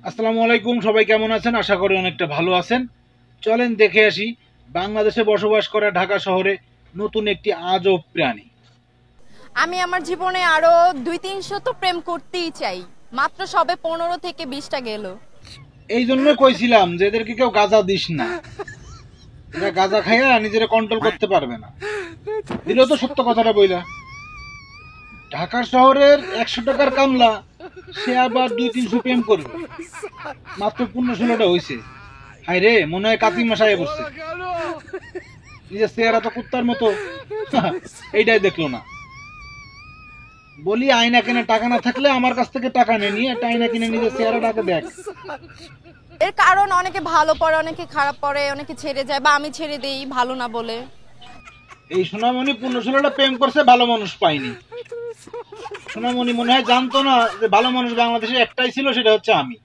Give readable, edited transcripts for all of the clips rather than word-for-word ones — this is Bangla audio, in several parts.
আসসালামু আলাইকুম, সবাই কেমন আছেন? আশা করি অনেকটা ভালো আছেন। চলেন দেখে আসি বাংলাদেশে বসবাস করা ঢাকা শহরে নতুন একটি আজব প্রাণী। আমি আমার জীবনে আরো 2-300 তো প্রেম করতেই চাই। মাত্র সবে 15 থেকে 20টা গেল। এই জন্য কইছিলাম যে এদেরকে কেউ গাঁজা দিস না, এরা গাঁজা খাইয়া নিজেরা কন্ট্রোল করতে পারবে না। দিল তো সত্য কথাটা বইলা। ঢাকা শহরের 100 টাকার কামলা সে আবার 200-300 প্রেম করবে, মাত্র 15-16টা হয়েছে। হাই রে, মনে হয় কাতি মশাই বসছে। নিজের চেহারা তো কুত্তার মতো। এইটাই দেখলো না। বলি আয়না কিনে টাকা না থাকলে আমার কাছ থেকে টাকা নিয়ে একটা আয়না কিনে নিজের চেহারাটাকে দেখ। এর কারণ অনেকে ভালো পড়ে, অনেকে খারাপ পড়ে, অনেকে ছেড়ে যায় বা আমি ছেড়ে দেই ভালো না বলে। এই সোনামণি 15-16টা প্রেম করছে, ভালো মানুষ পাইনি। সোনামণি মনে হয় জানতো না যে ভালো মানুষ বাংলাদেশে একটাই ছিল, সেটা হচ্ছে আমি।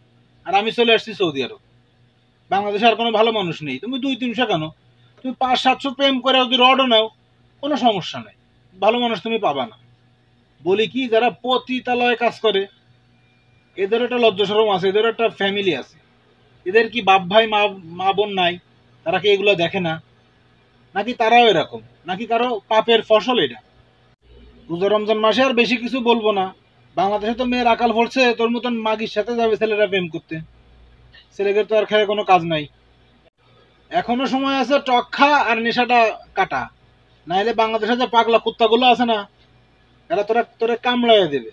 আর আমি চলে আসছি সৌদি আরব। বাংলাদেশে আর কোনো ভালো মানুষ নেই। তুমি 200-300 কেন, তুমি 500-700 প্রেম করে যদি রডও নাও, কোনো সমস্যা নেই, ভালো মানুষ তুমি পাবা না। বলি কি, যারা পতিতালয়ে কাজ করে এদের একটা লজ্জা শরম আছে, এদের একটা ফ্যামিলি আছে। এদের কি বাপ ভাই মা মা বোন নাই? তারা কি এগুলো দেখে না? নাকি তারাও এরকম? নাকি কারো পাপের ফসল এটা? রোজা রমজান মাসে আর বেশি কিছু বলবো না। বাংলাদেশে তো মেয়ের আকাল পড়ছে, তোর মতন মাগির সাথে যাবে ছেলেরা প্রেম করতে। ছেলেদের তো আর খেয়ে কোনো কাজ নাই। এখনো সময় আছে, টক খা আর নেশাটা কাটা। নাইলে বাংলাদেশে যে পাগলা কুত্তাগুলো আছে না, এরা তোরা তোরে কামড়াইয়া দেবে।